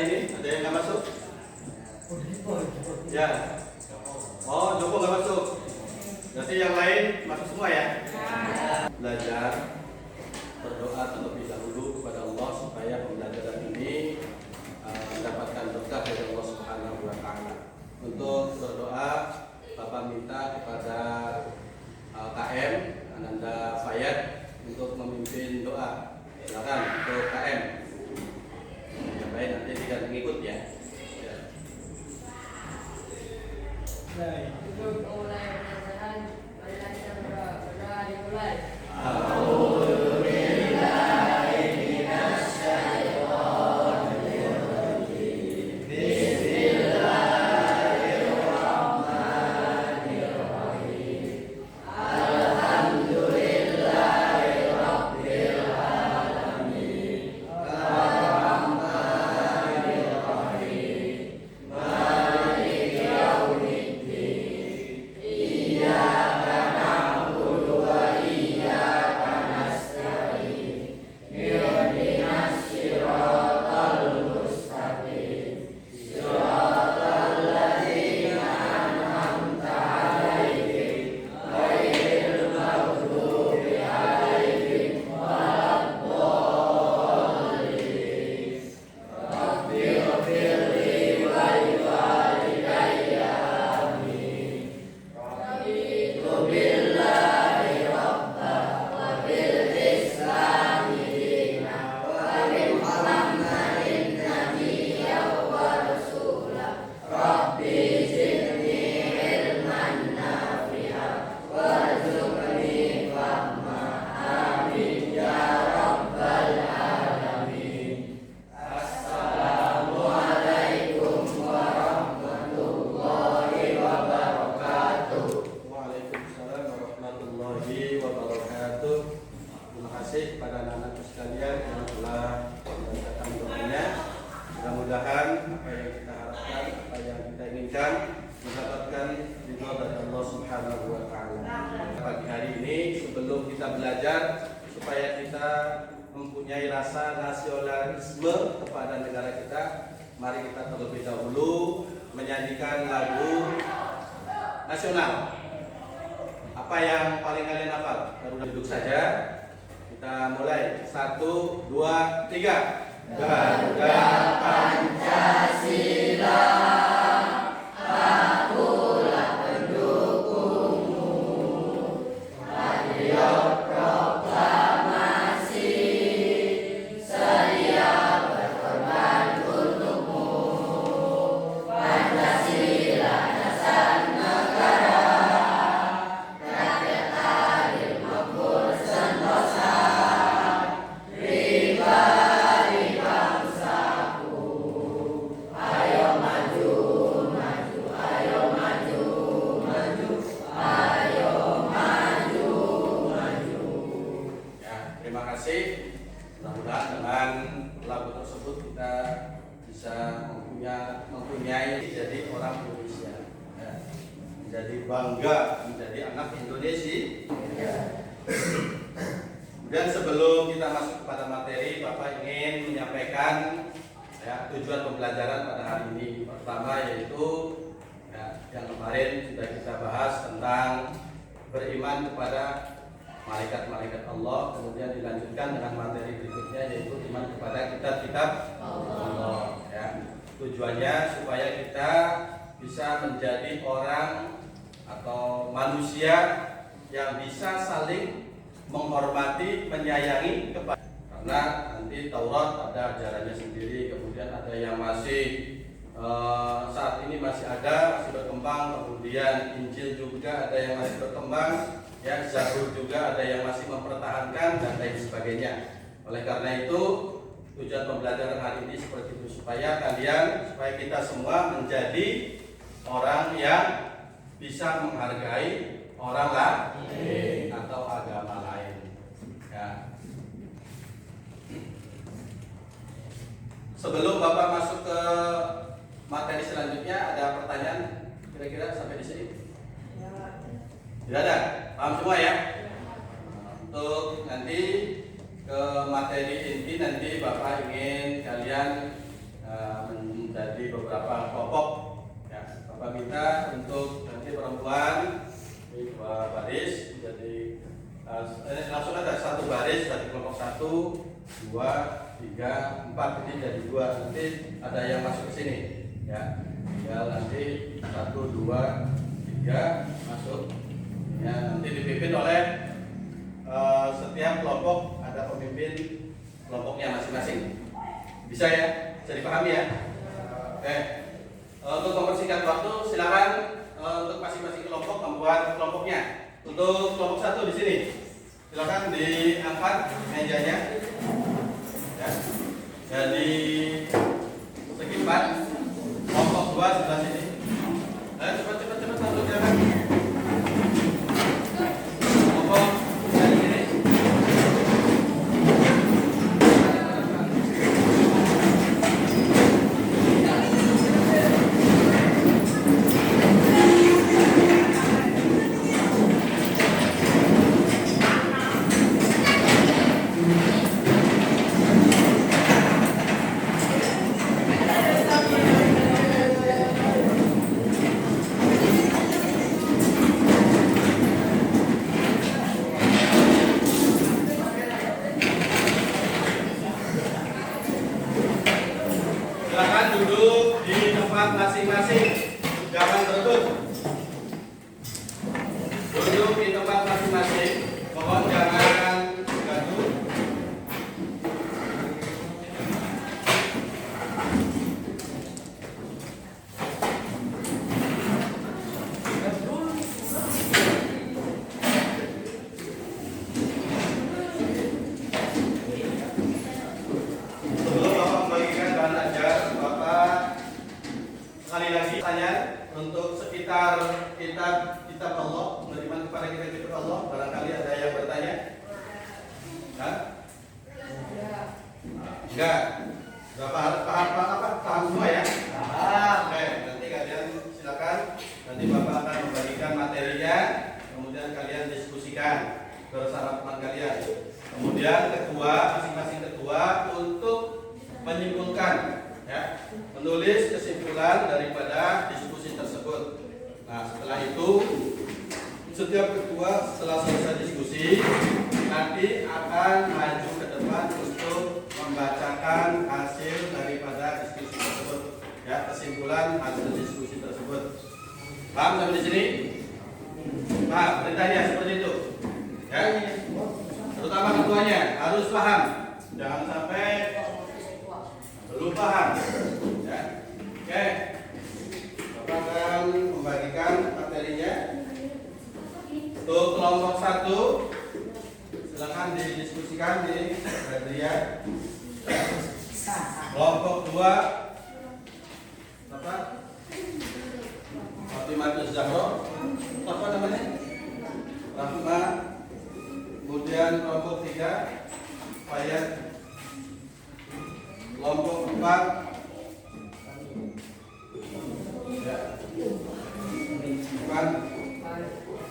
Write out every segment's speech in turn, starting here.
ini? Ada yang nggak masuk? Ya. Oh, Joko nggak masuk. Berarti yang lain masuk semua ya? Belajar berdoa terlebih dahulu kepada Allah supaya pembelajaran ini mendapatkan berkah dari Allah Subhanahu wa Ta'ala. Untuk berdoa, Bapak minta kepada KM Ananda Fayad untuk memimpin doa. Silakan untuk KM. Yang lain nanti tidak mengikut ya. Baik. Untuk mulai pelajaran, marilah kita berdoa dimulai. Kepada anak-anakku sekalian yang telah membacakan doanya, mudah-mudahan apa yang kita harapkan, apa yang kita inginkan mendapatkan ridho dari Allah Subhanahu wa Ta'ala. Pagi hari ini sebelum kita belajar supaya kita mempunyai rasa nasionalisme kepada negara kita, mari kita terlebih dahulu menyanyikan lagu nasional. Apa yang paling kalian hafal? Baru duduk saja. Kita mulai 1, 2, 3. Garuda Pancasila, akulah pendukungmu. Patriot proklamasi, sedia berkorban untukmu. Pancasila dasar negara, rakyat adil makmur sentosa. Mudah-mudahan dengan lagu tersebut kita bisa mempunyai jadi orang Indonesia, ya. Menjadi bangga menjadi anak Indonesia. Ya. Kemudian sebelum kita masuk kepada materi, Bapak ingin menyampaikan ya, tujuan pembelajaran pada hari ini. Pertama yaitu ya, yang kemarin sudah kita bahas tentang beriman kepada malaikat-malaikat Allah, kemudian dilanjutkan dengan materi berikutnya yaitu iman kepada kitab-kitab Allah. Ya. Tujuannya supaya kita bisa menjadi orang atau manusia yang bisa saling menghormati, menyayangi kepada. Karena nanti Taurat ada ajarannya sendiri, kemudian ada yang masih saat ini masih berkembang, kemudian Injil juga ada yang masih berkembang. Ya, Zabur juga ada yang masih mempertahankan dan lain sebagainya. Oleh karena itu, tujuan pembelajaran hari ini seperti itu supaya kita semua menjadi orang yang bisa menghargai orang lain atau agama lain. Ya. Sebelum Bapak masuk ke materi selanjutnya, ada pertanyaan kira-kira sampai di sini? Tidak ada? Paham semua ya? Untuk nanti ke materi inti, nanti Bapak ingin kalian menjadi beberapa kelompok. Ya, Bapak minta untuk nanti perempuan ini 2 baris, jadi langsung ada 1 baris dari kelompok 1, 2, 3, 4, ini jadi 2. Nanti ada yang masuk ke sini. Ya, tinggal nanti 1, 2, 3 masuk. Ya, nanti dipimpin oleh setiap kelompok ada pemimpin kelompoknya masing-masing. Bisa ya? Bisa dipahami ya? Oke. Untuk mempersingkat waktu, silakan untuk masing-masing kelompok membuat kelompoknya. Untuk kelompok 1 di sini, silakan diangkat mejanya. Ya. Jadi segi 4. Kelompok 2 sebelah sini. Ayo cepat masuk jalan. Kelompok dari sini. Silakan duduk di tempat masing-masing, jangan berebut. Duduk di tempat masing-masing, mohon jangan gaduh. Sebelum Bapak membagikan bahan ajar, Bapak sekali lagi tanya untuk sekitar kitab Allah, beriman kepada kitab Allah. Barangkali ada yang bertanya? Hah? Enggak. Paham semua ya? Oke, nanti kalian silakan. Nanti Bapak akan membagikan materinya, kemudian kalian diskusikan bersama teman kalian. Kemudian masing-masing ketua untuk menyimpulkan, ya, menulis kesimpulan daripada diskusi tersebut. Nah, setelah itu setiap ketua setelah selesai diskusi nanti akan maju ke depan untuk membacakan hasil daripada diskusi tersebut, ya, kesimpulan hasil diskusi tersebut. Paham sampai di sini? Paham? Perintahnya seperti itu, ya. Terutama ketuanya harus paham, jangan sampai belum paham. Ya. Oke, Bapak akan membagikan materinya. Untuk kelompok 1, silakan didiskusikan di Badriah. Kelompok 2, apa? Fatimah Zahra, apa namanya? Rahma. Kemudian kelompok 3, Fayat. Kelompok 4, ya, Bukan.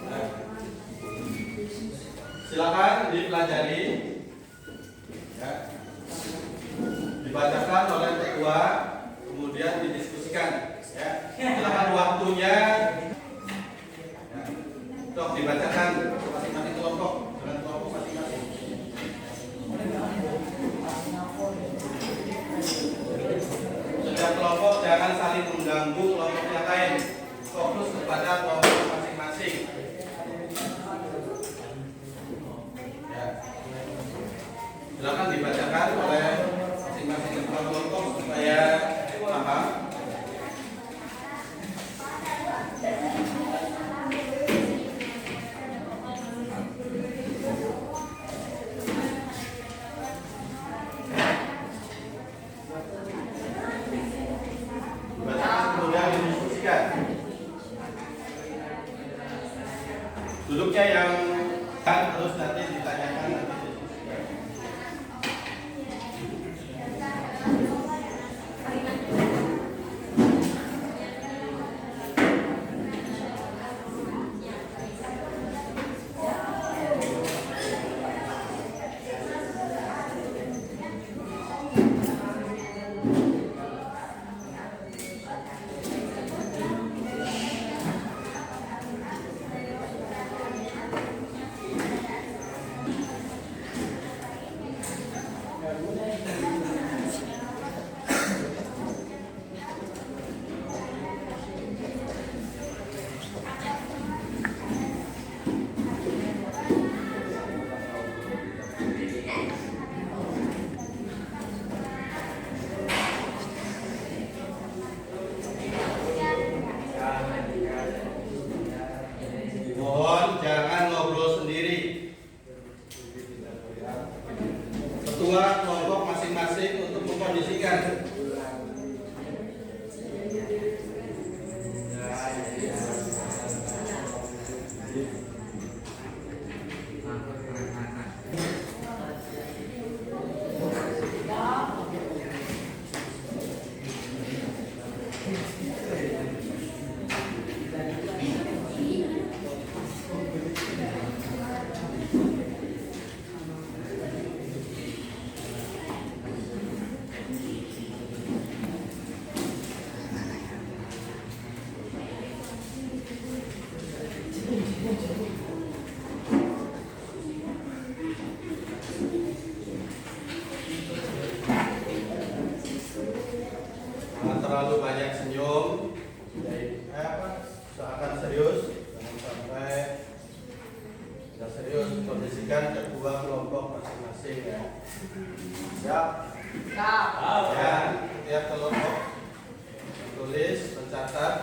Ya. Silakan dipelajari, ya, dibacakan oleh ketua, kemudian didiskusikan. Ya. Silakan waktunya, ya, untuk dibacakan masing-masing kelompok. Setiap kelompok jangan saling mengganggu kelompok yang lain. Fokus kepada kelompok masing-masing. Ya. Silakan dibacakan oleh masing-masing ketua kelompok supaya paham. Duduknya yang kan terus nanti ditanyakan nanti diskusikan. kedua kelompok masing-masing untuk mengkondisikan. Jangan terlalu banyak senyum, usahakan serius, jangan sampai tidak serius. Kondisikan kedua kelompok masing-masing ya. Siap? Ya, tiap kelompok tulis, mencatat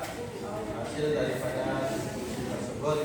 hasil daripada diskusi tersebut.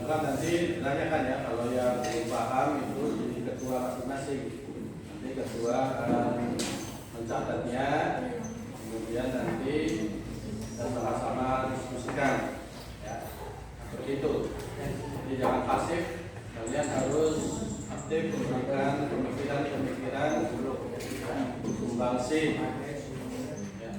Nanti ditanyakan ya, kalau yang belum paham itu jadi ketua masing-masing. Nanti ketua akan mencatatnya, kemudian nanti kita sama-sama diskusikan. Ya, seperti itu. Jadi jangan pasif, kalian harus aktif memberikan pemikiran-pemikiran untuk sumbangsi. Ya.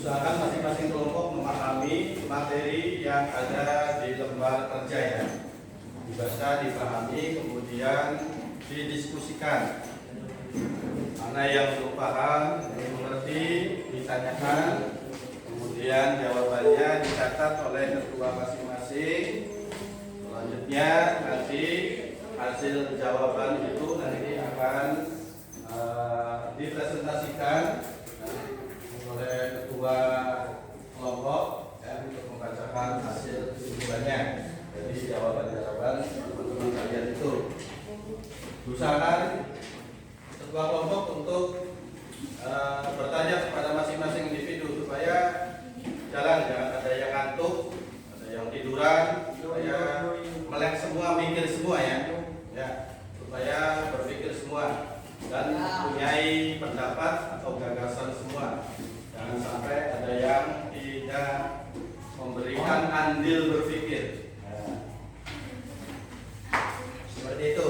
usahakan masing-masing kelompok memahami materi yang ada di lembar kerja ya. Dibaca, dipahami, kemudian didiskusikan. Mana yang belum paham, yang mengerti, ditanyakan, kemudian jawabannya dicatat oleh ketua masing-masing. Selanjutnya nanti hasil jawaban itu nanti akan dipresentasikan oleh ketua kelompok ya, untuk membacakan hasil kesimpulannya. Jadi jawaban-jawaban teman-teman kalian itu usahakan ketua kelompok untuk bertanya kepada masing-masing individu supaya jangan ada yang ngantuk, ada yang tiduran, supaya melek semua, mikir semua ya, supaya berpikir semua dan mempunyai pendapat atau gagasan semua. Jangan sampai ada yang tidak memberikan andil berpikir. Seperti itu.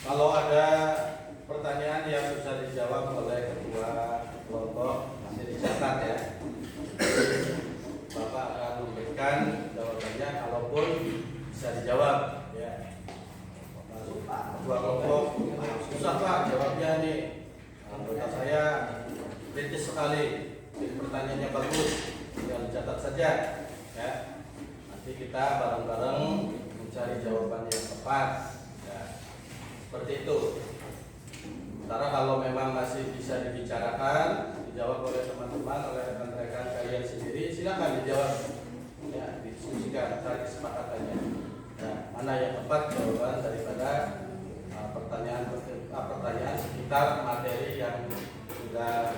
Kalau ada pertanyaan yang bisa dijawab oleh ketua kelompok masih dicatat ya. Bapak akan memberikan jawabannya kalaupun bisa dijawab ya. Ketua kelompok susah Pak jawabnya nih. Anggota saya kritis sekali. Jadi pertanyaannya bagus, tinggal dicatat saja ya. Nanti kita bareng-bareng mencari jawaban yang tepat. Seperti itu. Sementara kalau memang masih bisa dibicarakan, dijawab oleh teman-teman, oleh rekan-rekan kalian sendiri, silakan dijawab, ya, didiskusikan, cari kesepakatannya. Nah, mana yang tepat jawaban daripada pertanyaan sekitar materi yang sudah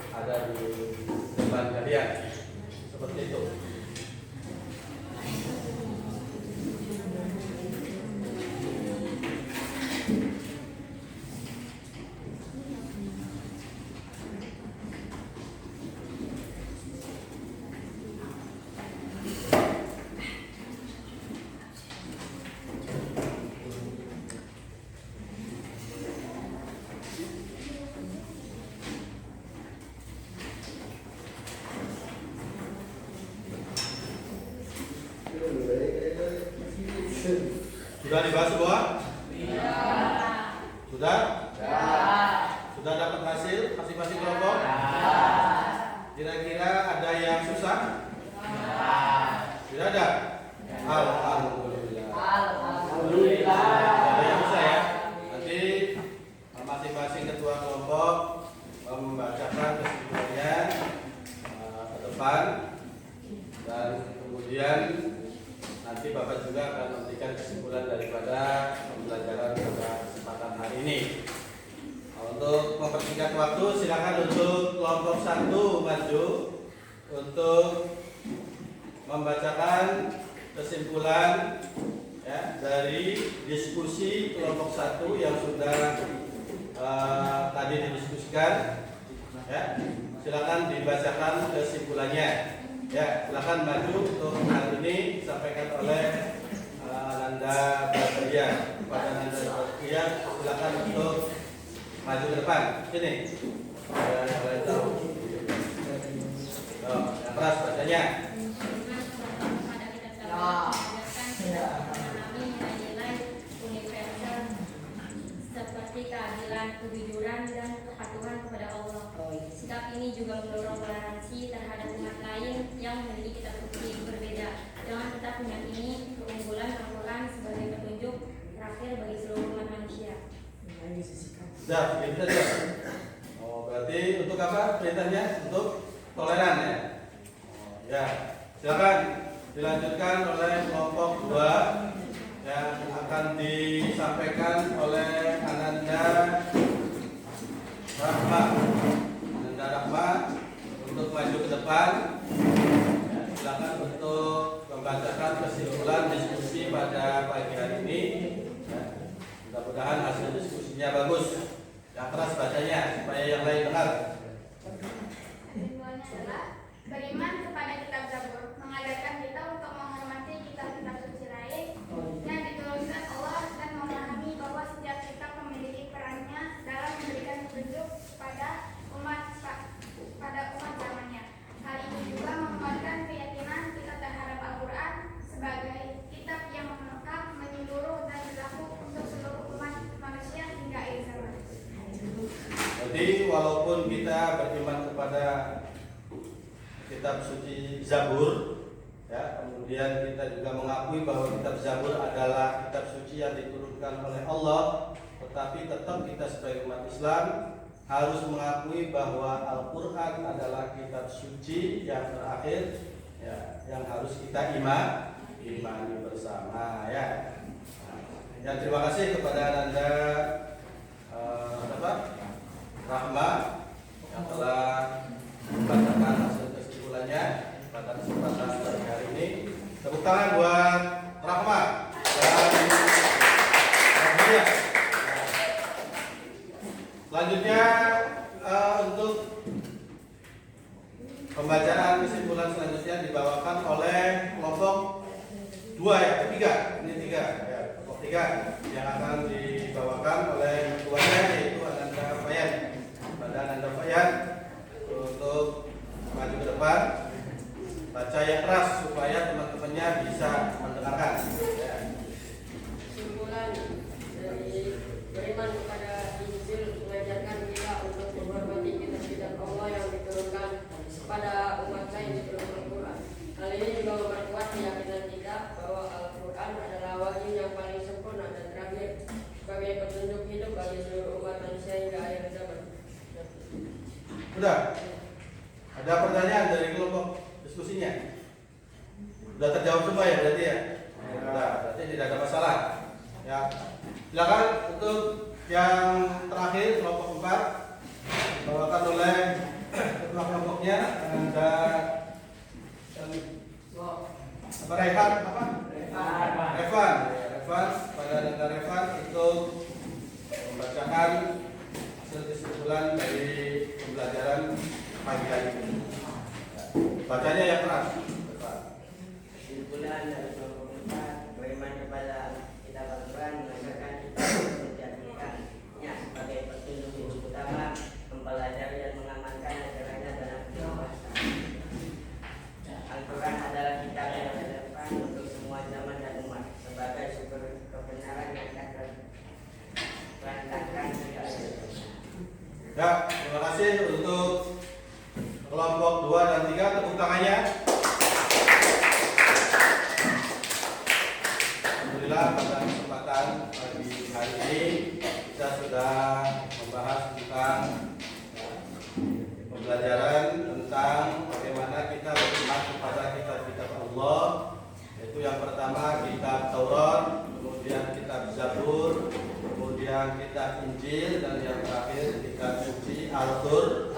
ada di depan kalian. Seperti itu. Sudah dibahas semua? Iya. Sudah? Ya. Sudah dapat hasil masing-masing kelompok? Ya. Kira-kira ada yang susah? Ya. Tidak ada? Ya. Alhamdulillah. Alhamdulillah. Ada yang susah ya? Nanti masing-masing ketua kelompok membacakan kesimpulannya ke depan dan kemudian nanti Bapak juga akan memberikan kesimpulan daripada pembelajaran pada kesempatan hari ini. Untuk mempersingkat waktu, silakan untuk kelompok 1 maju untuk membacakan kesimpulan ya dari diskusi kelompok 1 yang sudah tadi didiskusikan. Ya, silakan dibacakan kesimpulannya. Ya, silakan maju untuk hal ini disampaikan oleh Ananda Bahagia. Kepada Ananda Bahagia, silakan untuk maju ke depan. Sini. Yang lain tahu. Oh, yang keras bacanya. Seperti keadilan, kejujuran, dan kepatuhan kepada Allah. Sikap ini juga mendorong toleransi terhadap umat lain yang memiliki kitab suci berbeda. Jangan tetap meyakini keunggulan Al-Quran sebagai petunjuk terakhir bagi seluruh umat manusia. Sudah, begitu saja. Oh, berarti untuk apa perintahnya? Untuk toleran ya. Oh, ya, silakan dilanjutkan oleh kelompok 2 yang akan disampaikan oleh Ananda Rahma. Ananda Rahma untuk maju ke depan. Ya, silakan untuk membacakan kesimpulan diskusi pada pagi hari ini. Ya, mudah-mudahan hasil diskusinya bagus. Yang keras bacanya supaya yang lain dengar. Kesimpulannya adalah beriman kepada kitab Zabur, mengajarkan kita untuk menghormati kitab-kitab suci lain yang diturunkan Allah dan memahami bahwa setiap kitab memiliki perannya dalam memberikan petunjuk pada umat zamannya. Hal ini juga menguatkan keyakinan kita terhadap Al-Quran sebagai kitab yang lengkap, menyeluruh dan berlaku untuk seluruh umat manusia hingga akhir zaman. Jadi walaupun kita beriman kepada kitab suci Zabur, ya, kemudian kita juga mengakui bahwa kitab Zabur adalah kitab suci yang diturunkan oleh Allah, tetapi tetap kita sebagai umat Islam harus mengakui bahwa Al-Quran adalah kitab suci yang terakhir, ya, yang harus kita imani bersama, ya. Ya, terima kasih kepada Ananda Rahma yang telah membacakan hasil kesimpulannya pada kesempatan pagi hari ini. Tepuk tangan buat Rahma dan Rahmia. Selanjutnya untuk pembacaan kesimpulan selanjutnya dibawakan oleh kelompok 2 ya, ketiga. Ini 3 ya, kelompok 3 yang akan dibawakan oleh ketuanya yaitu Ananda Fayan. Pada Ananda Fayan untuk maju ke depan, baca yang keras supaya teman-temannya bisa mendengarkan. Ya. Kesimpulan dari beriman kepada Injil mengajarkan kita untuk menghormati kitab-kitab Allah yang diturunkan kepada umat lain sebelum Al-Quran. Hal ini juga memperkuat keyakinan kita bahwa Al-Quran adalah wahyu yang paling sempurna dan terakhir sebagai petunjuk hidup bagi seluruh umat manusia hingga akhir zaman. Sudah? Ada pertanyaan dari kelompok diskusinya? Sudah terjawab semua ya berarti ya? Sudah, berarti tidak ada masalah. Ya. Silakan untuk yang terakhir kelompok 4 dibawakan oleh ketua kelompoknya Ananda Revan pada Ananda Revan untuk membacakan hasil kesimpulan dari pembelajaran pagi hari ini. Bacanya yang keras. Kesimpulan dari kelompok 4 beriman kepada kitab Al-Quran mengajarkan kita untuk menjadikannya sebagai petunjuk hidup utama, mempelajari dan mengamalkan ajarannya dalam kehidupan. Al-Quran adalah kitab yang relevan untuk semua zaman dan umat sebagai sumber kebenaran yang akan terantangkan segala sesuatu. Ya, terima kasih untuk kelompok 2 dan 3, tepuk tangannya. Alhamdulillah pada kesempatan pagi hari ini kita sudah membahas tentang pembelajaran tentang bagaimana kita beriman kepada kitab-kitab Allah, yaitu yang pertama kitab Taurat, kemudian kitab Zabur, kemudian kitab Injil, dan yang terakhir kitab suci Al-Quran.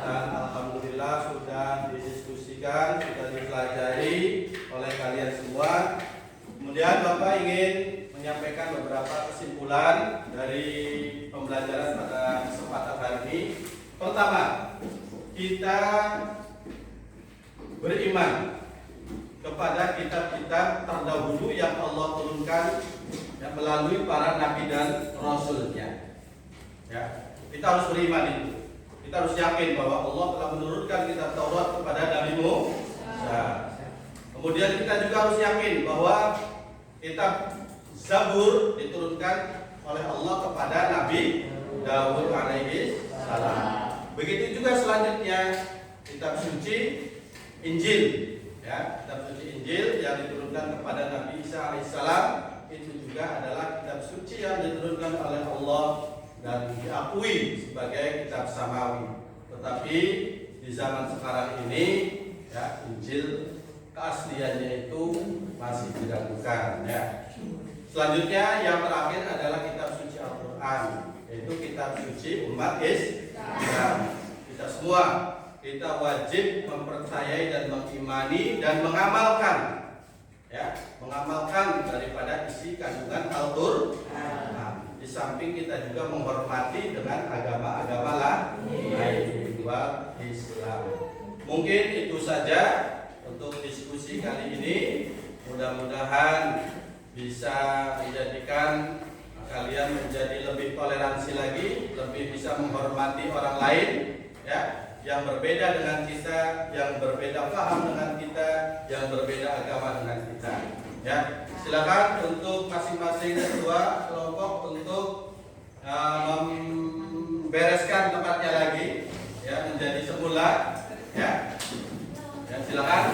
Dan alhamdulillah sudah didiskusikan, sudah dipelajari oleh kalian semua. Kemudian Bapak ingin menyampaikan beberapa kesimpulan dari pembelajaran pada kesempatan hari ini. Pertama, kita beriman kepada kitab-kitab terdahulu yang Allah turunkan yang melalui para nabi dan rasulnya. Ya, kita harus beriman itu. Kita harus yakin bahwa Allah telah menurunkan kitab Taurat kepada Nabi Musa. Kemudian kita juga harus yakin bahwa kitab Zabur diturunkan oleh Allah kepada Nabi Daud alaihi salam. Begitu juga selanjutnya kitab suci Injil, ya, kitab suci Injil yang diturunkan kepada Nabi Isa alaihissalam itu juga adalah kitab suci yang diturunkan oleh Allah dan diakui sebagai kitab samawi. Tetapi di zaman sekarang ini, ya, Injil keasliannya itu masih diragukan. Ya. Selanjutnya yang terakhir adalah kitab suci Al-Quran, yaitu kitab suci umat Islam. Kita semua kita wajib mempercayai dan mengimani dan mengamalkan, ya, mengamalkan daripada isi kandungan Al-Quran. Di samping kita juga menghormati dengan agama-agama lain luar Islam. Mungkin itu saja untuk diskusi kali ini. Mudah-mudahan bisa menjadikan kalian menjadi lebih toleransi lagi, lebih bisa menghormati orang lain, ya, yang berbeda dengan kita, yang berbeda paham dengan kita, yang berbeda agama dengan kita. Ya, silakan untuk masing-masing ketua kelompok untuk membereskan tempatnya lagi, ya, menjadi semula, ya. Ya, silakan.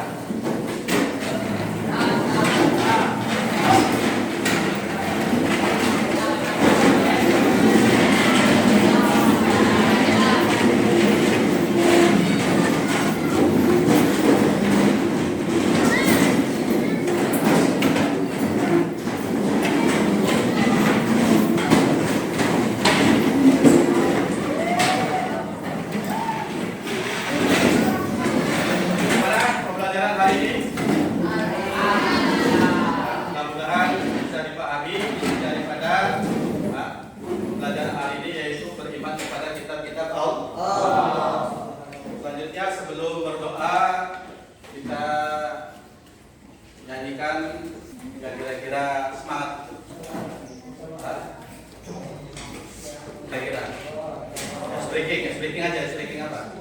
Speaking aja, speaking apa?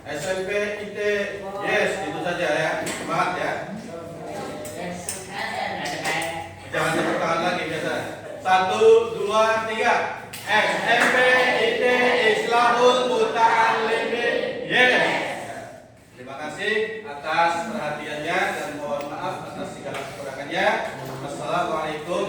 SMP, IT, yes, itu saja ya, semangat ya. Jangan tepuk tangan lagi biasa. 1, 2, 3. SMP, IT, Islamul Muta'allimin, yes. Terima kasih atas perhatiannya dan mohon maaf atas segala kekurangannya. Wassalamualaikum